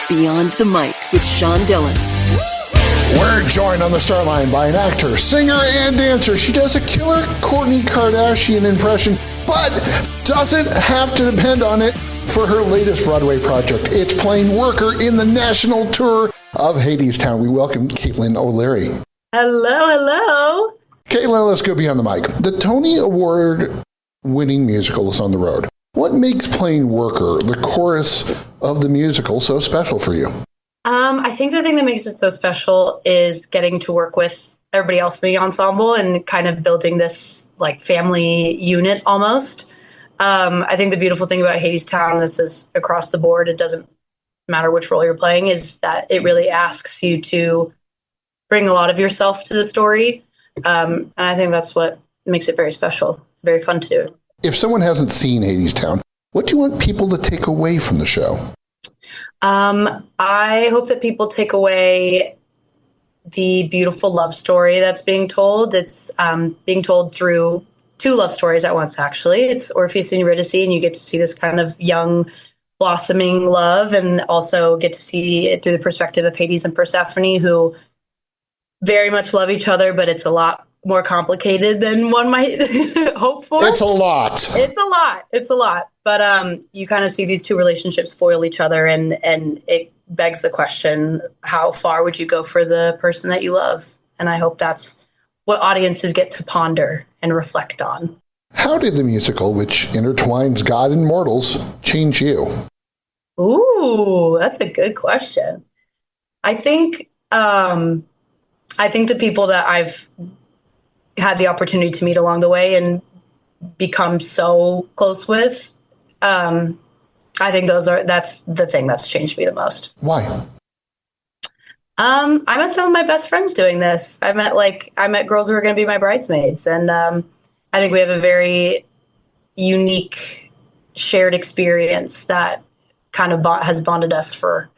Beyond the Mic with Sean Dillon. We're joined on the Starline by an actor, singer, and dancer. She does a killer Kourtney Kardashian impression, but doesn't have to depend on it for her latest Broadway project. It's playing Worker in the national tour of Hadestown. We welcome Kaitlyn O'Leary. Hello. Kaitlyn, let's go beyond the mic. The Tony Award-winning musical is on the road. What makes playing Worker, the chorus of the musical, so special for you? I think the thing that makes it so special is getting to work with everybody else in the ensemble and kind of building this like family unit almost. I think the beautiful thing about Hadestown, this is across the board, it doesn't matter which role you're playing, is that it really asks you to bring a lot of yourself to the story. And I think that's what makes it very special, very fun to do. If someone hasn't seen Hadestown, what do you want people to take away from the show? I hope that people take away the beautiful love story that's being told. It's being told through two love stories at once, actually. It's Orpheus and Eurydice, and you get to see this kind of young, blossoming love, and also get to see it through the perspective of Hades and Persephone, who very much love each other, but it's a lot more complicated than one might hope for. It's a lot. But you kind of see these two relationships foil each other, and it begs the question, how far would you go for the person that you love? And I hope that's what audiences get to ponder and reflect on. How did the musical, which intertwines God and mortals, change you? Ooh, that's a good question. I think the people that I've had the opportunity to meet along the way and become so close with, I think that's the thing that's changed me the most. Why? I met some of my best friends doing this. I met girls who were going to be my bridesmaids, and I think we have a very unique shared experience that kind of has bonded us for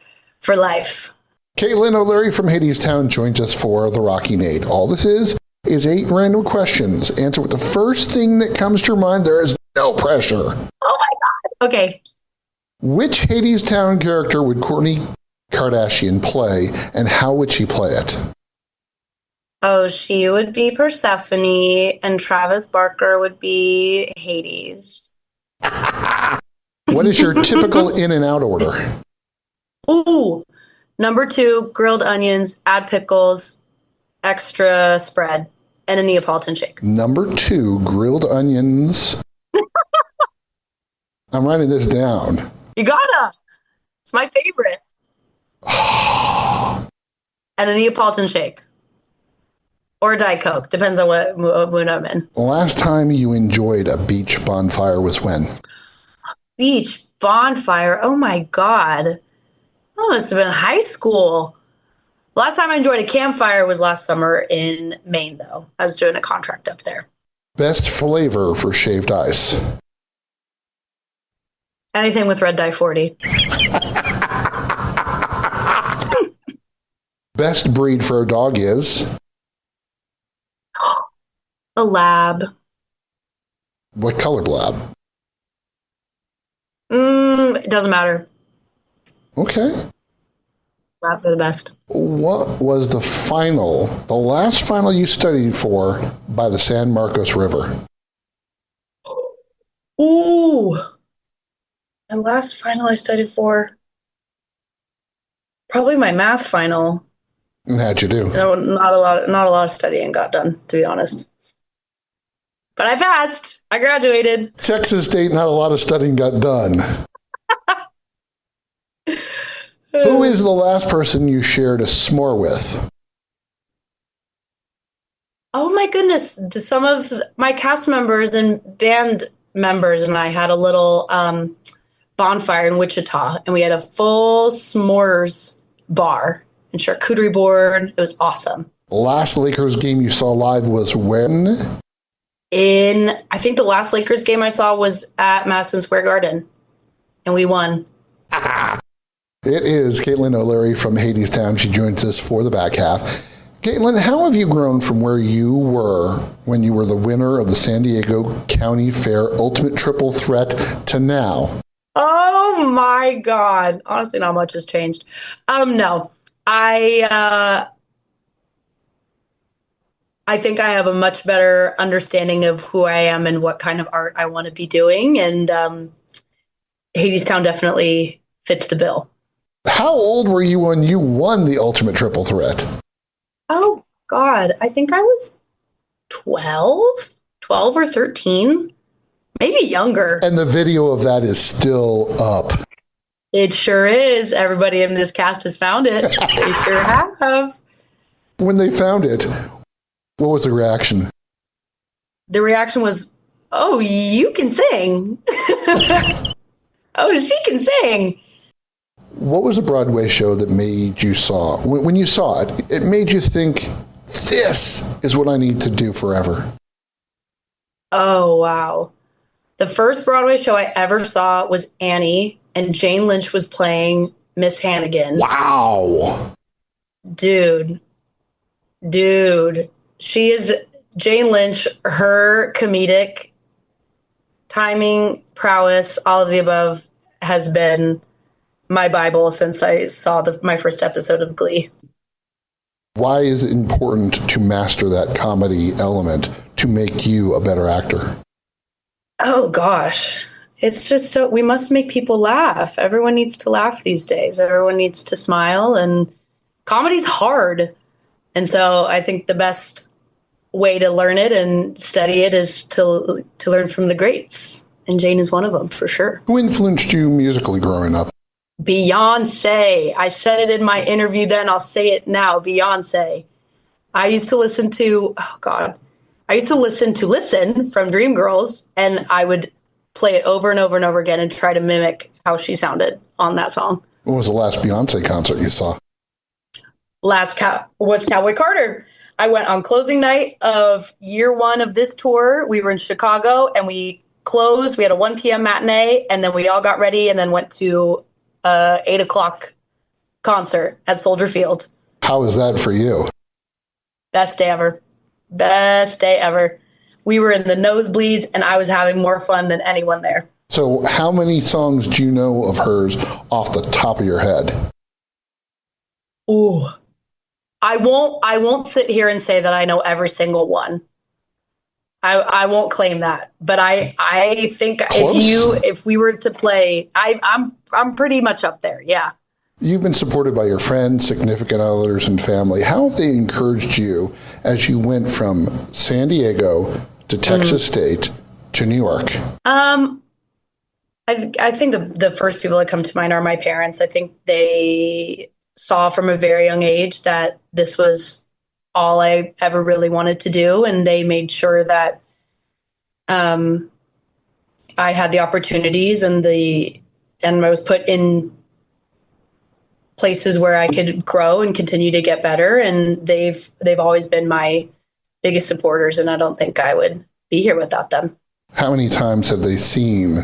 life. Kaitlyn O'Leary from Hadestown joins us for the Rockin Aid. All this is 8 random questions. Answer with the first thing that comes to your mind. There is no pressure. Oh my God. Okay. Which Hadestown character would Kourtney Kardashian play, and how would she play it? Oh, she would be Persephone, and Travis Barker would be Hades. What is your typical in and out order? Ooh, number 2, grilled onions, add pickles, extra spread, and a Neapolitan shake. Number 2, grilled onions. I'm writing this down. You gotta. It's my favorite. And a Neapolitan shake. Or a Diet Coke. Depends on what mood I'm in. The last time you enjoyed a beach bonfire was when? Beach bonfire? Oh my God. That must have been high school. Last time I enjoyed a campfire was last summer in Maine, though. I was doing a contract up there. Best flavor for shaved ice? Anything with red dye 40. Best breed for a dog is? A lab. What color lab? It doesn't matter. Okay. Lab for the best. What was the last final you studied for by the San Marcos River? Ooh. My last final I studied for, probably my math final. And how'd you do? No, not a lot of studying got done, to be honest. But I passed. I graduated. Texas State, not a lot of studying got done. Who is the last person you shared a s'more with? Oh my goodness. Some of my cast members and band members and I had a little bonfire in Wichita, and we had a full s'mores bar and charcuterie board. It was awesome. Last Lakers game you saw live was when? I think the last Lakers game I saw was at Madison Square Garden, and we won. It is Kaitlyn O'Leary from Hadestown. She joins us for the back half. Kaitlyn, how have you grown from where you were when you were the winner of the San Diego County Fair Ultimate Triple Threat to now? Oh my God. Honestly, not much has changed. No. I think I have a much better understanding of who I am and what kind of art I want to be doing. And Hadestown definitely fits the bill. How old were you when you won the Ultimate Triple Threat? Oh, God. I think I was 12 or 13, maybe younger. And the video of that is still up. It sure is. Everybody in this cast has found it. They sure have. When they found it, what was the reaction? The reaction was, oh, you can sing. Oh, she can sing. What was a Broadway show that made you saw, when you saw it, it made you think, this is what I need to do forever? Oh, wow. The first Broadway show I ever saw was Annie, and Jane Lynch was playing Miss Hannigan. Wow. Dude. She is Jane Lynch, her comedic timing, prowess, all of the above has been my Bible since I saw my first episode of Glee. Why is it important to master that comedy element to make you a better actor? Oh, gosh. It's just so we must make people laugh. Everyone needs to laugh these days. Everyone needs to smile, and comedy's hard. And so I think the best way to learn it and study it is to learn from the greats. And Jane is one of them, for sure. Who influenced you musically growing up? Beyonce. I said it in my interview then. I'll say it now. Beyonce. I used to listen to, Listen from Dreamgirls, and I would play it over and over and over again and try to mimic how she sounded on that song. When was the last Beyonce concert you saw? Was Cowboy Carter. I went on closing night of year one of this tour. We were in Chicago, and we closed. We had a 1 p.m. matinee, and then we all got ready and then went to 8 o'clock concert at Soldier Field. How was that for you? Best day ever. Best day ever. We were in the nosebleeds, and I was having more fun than anyone there. So how many songs do you know of hers off the top of your head? Ooh. I won't sit here and say that I know every single one. I won't claim that, but I think Close. if we were to play, I'm pretty much up there. Yeah. You've been supported by your friends, significant others, and family. How have they encouraged you as you went from San Diego to Texas State to New York? I think the first people that come to mind are my parents. I think they saw from a very young age that this was all I ever really wanted to do, and they made sure that I had the opportunities and I was put in places where I could grow and continue to get better. And they've always been my biggest supporters, and I don't think I would be here without them. How many times have they seen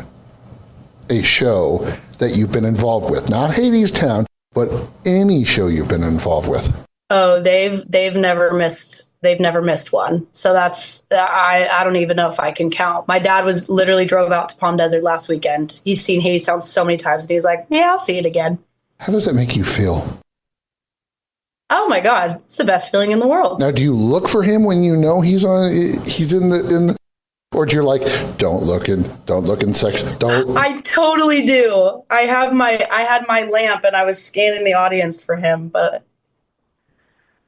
a show that you've been involved with? Not Hadestown, but any show you've been involved with? Oh, they've never missed one. So that's I don't even know if I can count. My dad literally drove out to Palm Desert last weekend. He's seen Hadestown so many times, and he's like, "Yeah, I'll see it again." How does that make you feel? Oh my God, it's the best feeling in the world. Now, do you look for him when you know he's in the, or do you like, don't look in sex, don't? I totally do. I had my lamp, and I was scanning the audience for him, but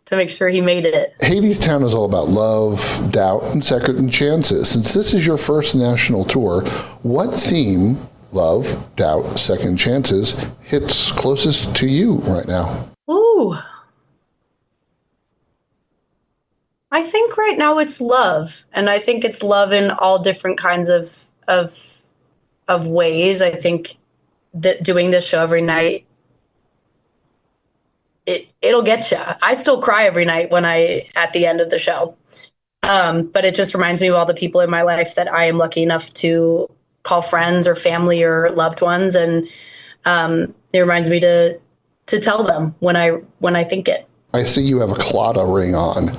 to make sure he made it. Hadestown is all about love, doubt, and second chances. Since this is your first national tour, what theme, love, doubt, second chances, hits closest to you right now? Ooh. I think right now it's love, and I think it's love in all different kinds of ways. I think that doing this show every night, it'll get you. I still cry every night at the end of the show, but it just reminds me of all the people in my life that I am lucky enough to call friends or family or loved ones, and it reminds me to tell them when I think it. I see you have a Claddagh ring on.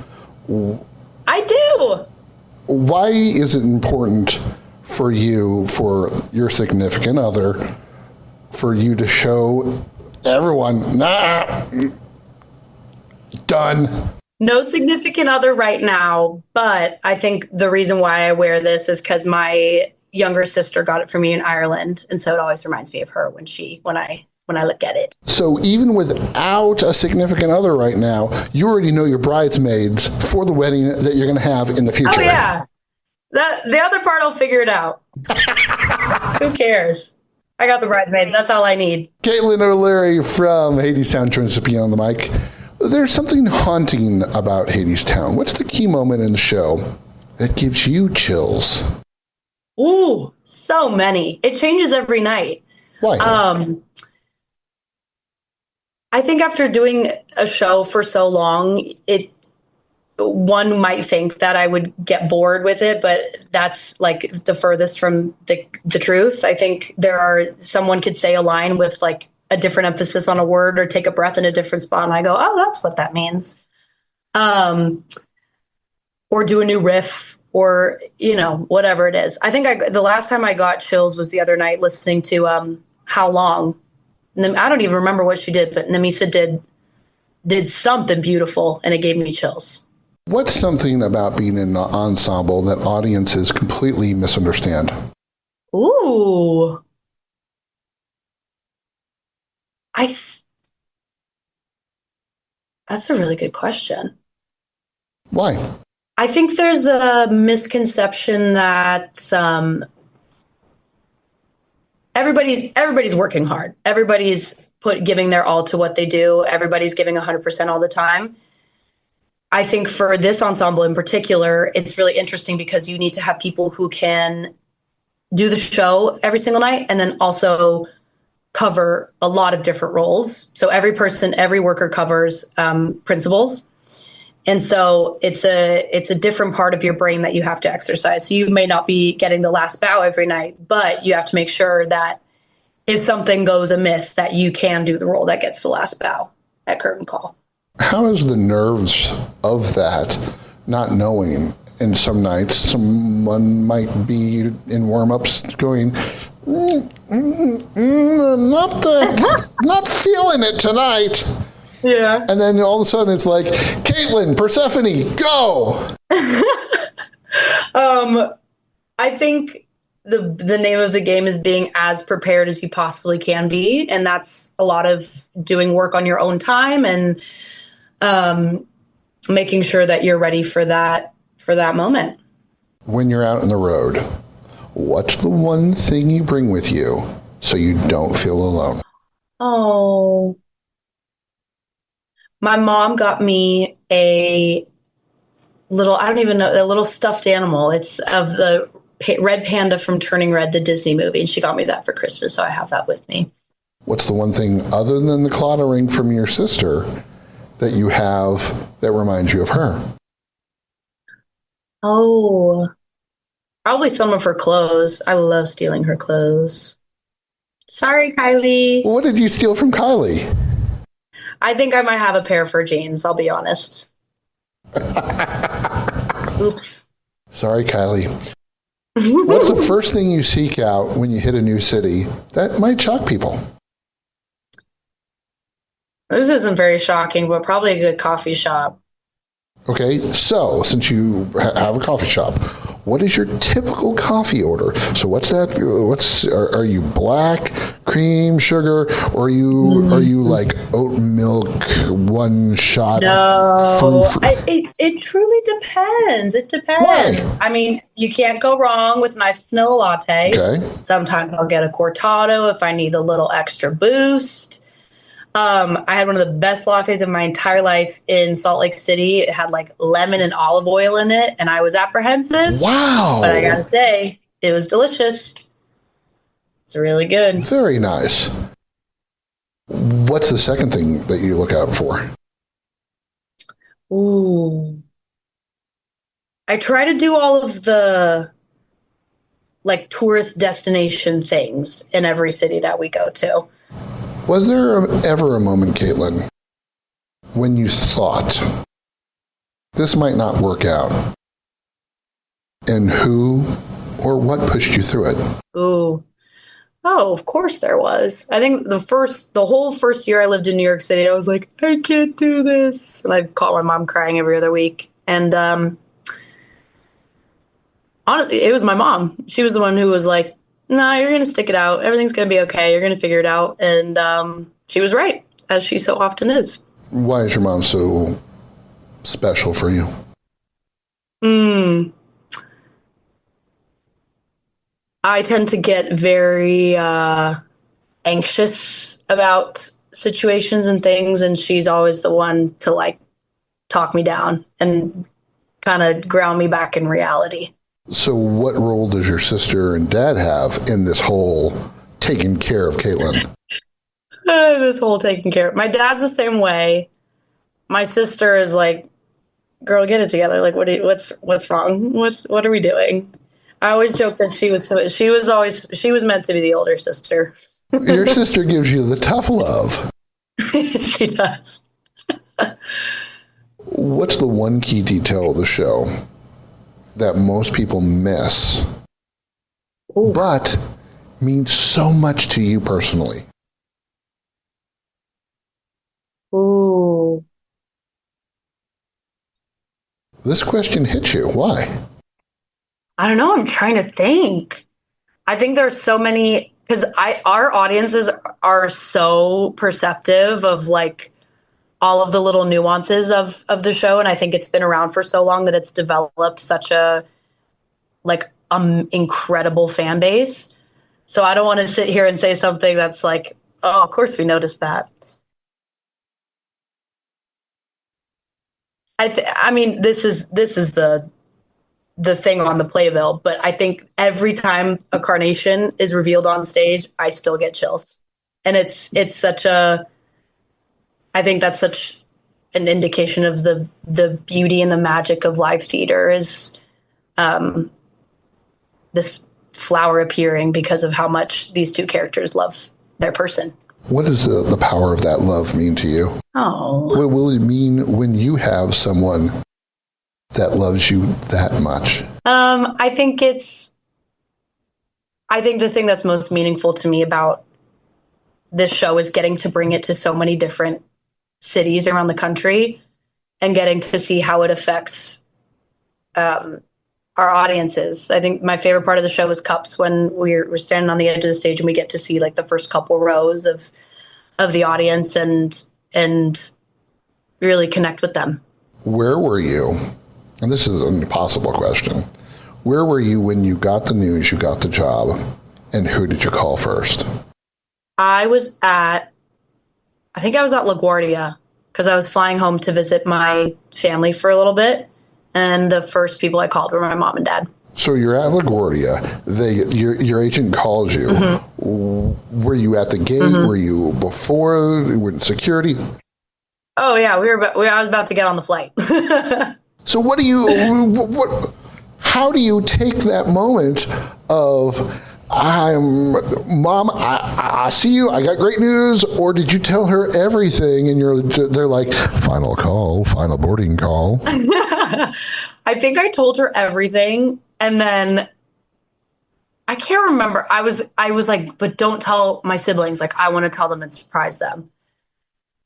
I do. Why is it important for you, for your significant other, for you to show everyone, done? No significant other right now, but I think the reason why I wear this is because my younger sister got it for me in Ireland, and so it always reminds me of her when I look at it. So even without a significant other right now, you already know your bridesmaids for the wedding that you're going to have in the future. Oh yeah, the other part I'll figure it out. Who cares? I got the bridesmaids. That's all I need. Kaitlyn O'Leary from Hadestown joins us on the mic. There's something haunting about Hadestown. What's the key moment in the show that gives you chills? Ooh, so many. It changes every night. Why? I think after doing a show for so long, one might think that I would get bored with it, but that's like the furthest from the truth. I think someone could say a line with like a different emphasis on a word or take a breath in a different spot, and I go, oh, that's what that means. Or do a new riff, or, whatever it is. I think the last time I got chills was the other night listening to How Long. And I don't even remember what she did, but Namisa did something beautiful, and it gave me chills. What's something about being in an ensemble that audiences completely misunderstand? Ooh. That's a really good question. Why? I think there's a misconception that everybody's working hard. Everybody's giving their all to what they do. Everybody's giving 100% all the time. I think for this ensemble in particular, it's really interesting because you need to have people who can do the show every single night and then also cover a lot of different roles. So every worker covers principals. And so it's a different part of your brain that you have to exercise. So you may not be getting the last bow every night, but you have to make sure that if something goes amiss, that you can do the role that gets the last bow at curtain call. How is the nerves of that, not knowing? And some nights, someone might be in warm-ups going, not feeling it tonight. Yeah. And then all of a sudden it's like, Kaitlyn, Persephone, go. I think the name of the game is being as prepared as you possibly can be. And that's a lot of doing work on your own time and making sure that you're ready for that moment. When you're out on the road, what's the one thing you bring with you so you don't feel alone? Oh, my mom got me a little stuffed animal. It's of the red panda from Turning Red, the Disney movie. And she got me that for Christmas. So I have that with me. What's the one thing other than the clattering from your sister that you have that reminds you of her? Oh, probably some of her clothes. I love stealing her clothes. Sorry, Kylie. What did you steal from Kylie? I think I might have a pair of her jeans, I'll be honest. Oops. Sorry, Kylie. What's the first thing you seek out when you hit a new city that might shock people? This isn't very shocking, but probably a good coffee shop. Okay, so since you have a coffee shop, what is your typical coffee order? So what's that? Are you black, cream, sugar, or are you like oat milk, one shot? No, it truly depends. It depends. Why? I mean, you can't go wrong with a nice vanilla latte. Okay. Sometimes I'll get a cortado if I need a little extra boost. I had one of the best lattes of my entire life in Salt Lake City. It had like lemon and olive oil in it, and I was apprehensive. Wow. But I gotta say, it was delicious. It's really good. Very nice. What's the second thing that you look out for? Ooh. I try to do all of the like tourist destination things in every city that we go to. Was there ever a moment, Kaitlyn, when you thought this might not work out? And who or what pushed you through it? Ooh. Oh, of course there was. I think the whole first year I lived in New York City, I was like, I can't do this. And I'd call my mom crying every other week. And honestly, it was my mom. She was the one who was like, no, you're going to stick it out. Everything's going to be okay. You're going to figure it out. And she was right, as she so often is. Why is your mom so special for you? I tend to get very anxious about situations and things, and she's always the one to like talk me down and kind of ground me back in reality. So what role does your sister and dad have in this whole taking care of Kaitlyn? This whole taking care of. My dad's the same way. My sister is like, girl, get it together. Like, what's wrong? What are we doing? I always joke that she was meant to be the older sister. Your sister gives you the tough love. She does. What's the one key detail of the show that most people miss, but means so much to you personally? Ooh. This question hits you. Why? I don't know. I'm trying to think. I think there's so many, because our audiences are so perceptive of like all of the little nuances of the show, and I think it's been around for so long that it's developed such a like incredible fan base. So I don't want to sit here and say something that's like, oh, of course we noticed that. I mean, this is the thing on the playbill, but I think every time a carnation is revealed on stage, I still get chills. And it's such a, I think that's such an indication of the beauty and the magic of live theater is this flower appearing because of how much these two characters love their person. What does the power of that love mean to you? Oh. What will it mean when you have someone that loves you that much? I think the thing that's most meaningful to me about this show is getting to bring it to so many different cities around the country and getting to see how it affects our audiences. I think my favorite part of the show is Cups, when we're standing on the edge of the stage and we get to see like the first couple rows of the audience and really connect with them. Where were you? And this is an impossible question. Where were you when you got the news you got the job, and who did you call first? I think I was at LaGuardia because I was flying home to visit my family for a little bit. And the first people I called were my mom and dad. So you're at LaGuardia. Your agent calls you. Mm-hmm. Were you at the gate? Mm-hmm. Were you before? Were in security? Oh yeah, I was about to get on the flight. So how do you take that moment of, Mom, I see you, I got great news, or did you tell her everything and they're like, final call, final boarding call? I think I told her everything, and then I can't remember. I was like, but don't tell my siblings. Like, I want to tell them and surprise them.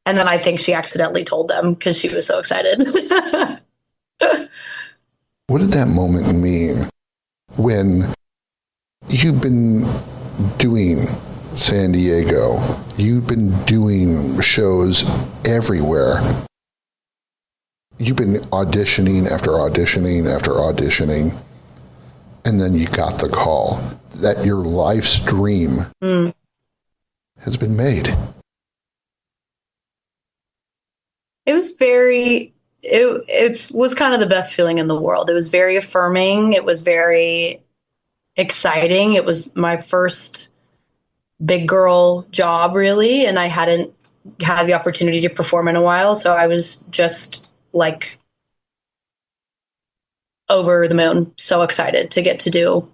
And then I think she accidentally told them because she was so excited. What did that moment mean when you've been doing San Diego, you've been doing shows everywhere, you've been auditioning after auditioning after auditioning, and then you got the call that your life's dream has been made? It was it was kind of the best feeling in the world. It was very affirming. It was very exciting. It was my first big girl job, really, and I hadn't had the opportunity to perform in a while, so I was just like over the moon, so excited to get to do.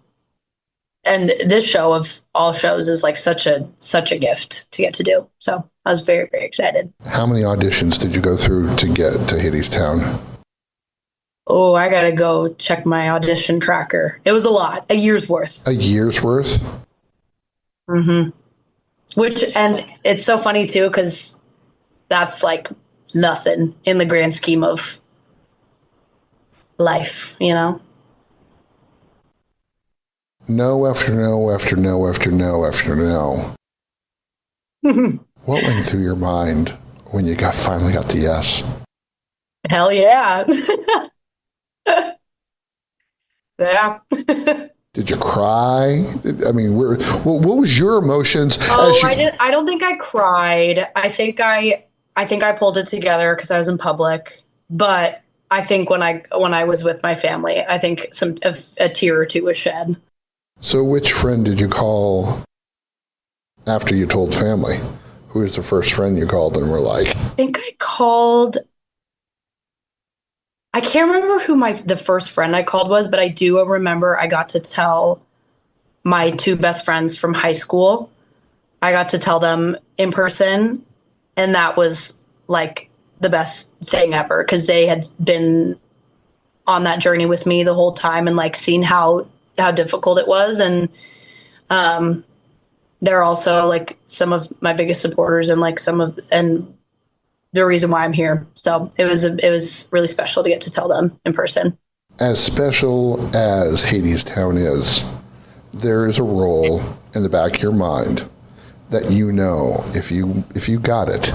And this show of all shows is like such a gift to get to do. So I was very, very excited. How many auditions did you go through to get to Hadestown? Oh, I got to go check my audition tracker. It was a lot, a year's worth. A year's worth? Hmm. And it's so funny too, because that's like nothing in the grand scheme of life, you know? No after no after no after no after no. What went through your mind when you finally got the yes? Hell yeah. Yeah. Did you cry? I mean, what was your emotions Oh, as you? I don't think I cried. I think I pulled it together because I was in public. But I think when I was with my family, I think a tear or two was shed. So, which friend did you call after you told family? Who was the first friend you called and were like? I think I called. I can't remember who the first friend I called was, but I do remember I got to tell my two best friends from high school. I got to tell them in person, and that was like the best thing ever because they had been on that journey with me the whole time and like seen how difficult it was. And they're also like some of my biggest supporters and like and the reason why I'm here. So it was really special to get to tell them in person. As special as Hadestown is, there is a role in the back of your mind that you know if you got it,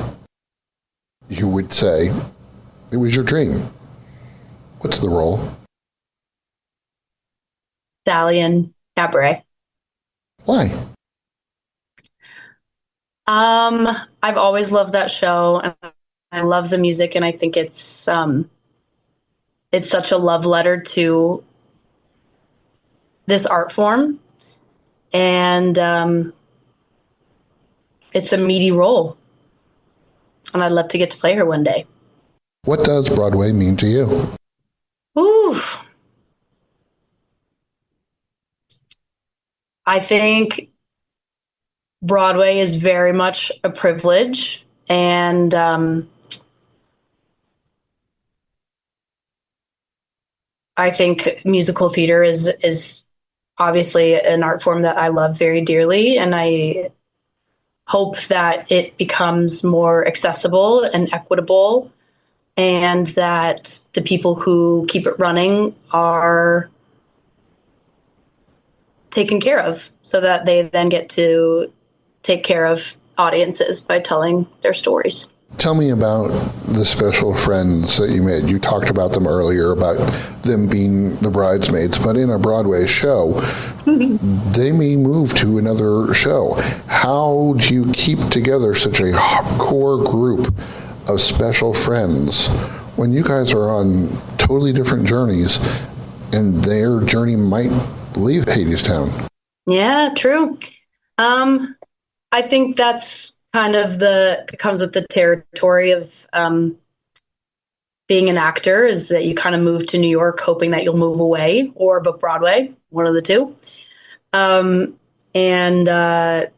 you would say it was your dream. What's the role? Stallion Cabaret. Why? I've always loved that show and I love the music and I think it's such a love letter to this art form and it's a meaty role and I'd love to get to play her one day. What does Broadway mean to you? Ooh. I think Broadway is very much a privilege and I think musical theater is obviously an art form that I love very dearly, and I hope that it becomes more accessible and equitable, and that the people who keep it running are taken care of, so that they then get to take care of audiences by telling their stories. Tell me about the special friends that you made. You talked about them earlier, about them being the bridesmaids, but in a Broadway show, they may move to another show. How do you keep together such a core group of special friends when you guys are on totally different journeys and their journey might leave Hadestown? Yeah, true. I think that's kind of comes with the territory of being an actor is that you kind of move to New York hoping that you'll move away or book Broadway, one of the two. And I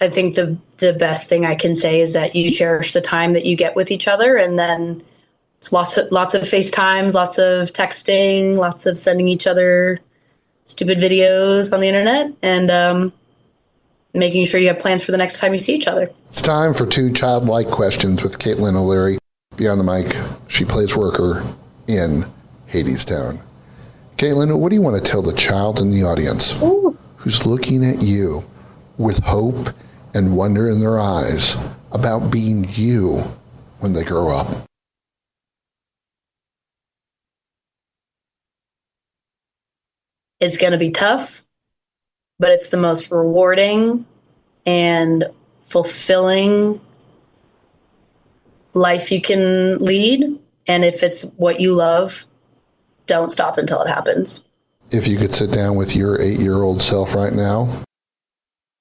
think the best thing I can say is that you cherish the time that you get with each other, and then it's lots of FaceTimes, lots of texting, lots of sending each other stupid videos on the internet, and making sure you have plans for the next time you see each other. It's time for two childlike questions with Kaitlyn O'Leary. Beyond the mic, she plays worker in Hadestown. Kaitlyn, what do you want to tell the child in the audience who's looking at you with hope and wonder in their eyes about being you when they grow up? It's going to be tough, but it's the most rewarding and fulfilling life you can lead. And if it's what you love, don't stop until it happens. If you could sit down with your 8-year-old self right now,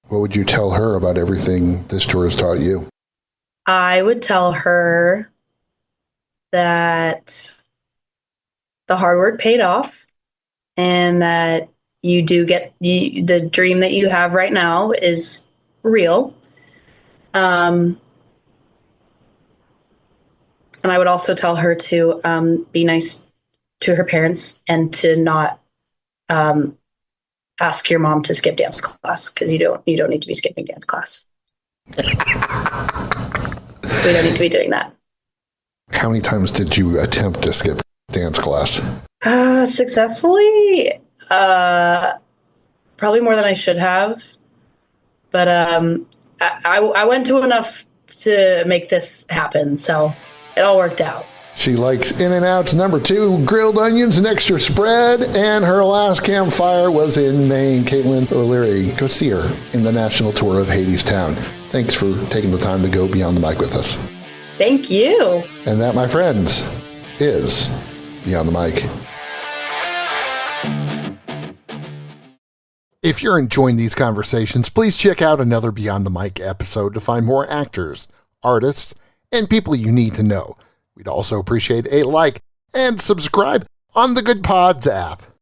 what would you tell her about everything this tour has taught you? I would tell her that the hard work paid off and that you do get the dream that you have right now is real. And I would also tell her to be nice to her parents and to not ask your mom to skip dance class because you don't need to be skipping dance class. We don't need to be doing that. How many times did you attempt to skip dance class? Successfully, probably more than I should have. But I went to enough to make this happen, so it all worked out. She likes In-N-Out's number 2, grilled onions and extra spread, and her last campfire was in Maine. Kaitlyn O'Leary, go see her in the national tour of Hadestown. Thanks for taking the time to go beyond the mic with us. Thank you. And that, my friends, is Beyond the Mic. If you're enjoying these conversations, please check out another Beyond the Mic episode to find more actors, artists, and people you need to know. We'd also appreciate a like and subscribe on the Good Pods app.